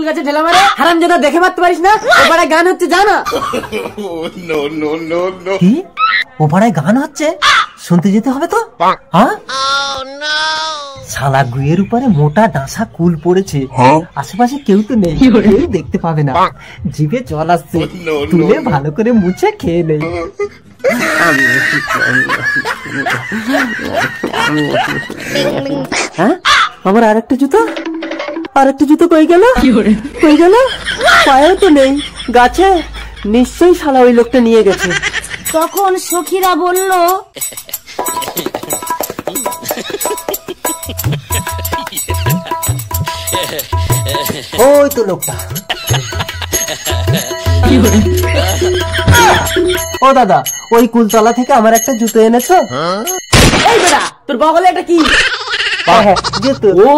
কুল গাছে ঢেলা মারে হারামজাদা, দেখে মারতে পারিস না? ও পাড়ায় গান হচ্ছে জানা? কি ও পাড়ায় গান হচ্ছে? শুনতে যেতে হবে তো। হ্যাঁ, শালা গুয়ের উপরে মোটা ডাঁসা কুল পড়েছে, আশেপাশে কেউ তো নেই, কেউ দেখতে পাবে না। জিভে জল আসছে, তুলে ভালো করে মুছে খেয়ে নেই। হ্যাঁ, আমার আরেকটা জুতো, আরেকটা জুতো কই গেল? কই গেল? পায়েও তো নেই, গাছে। নিশ্চয়ই শালা ওই লোকটা নিয়ে গেছে। তখন সখীরা বলল, ওই তো লোকটা। ও দাদা, ওই কুলতলা থেকে আমার একটা জুতো এনেছো? এই বেটা, তোর বগলে এটা কি? হ্যাঁ, জুতো। ও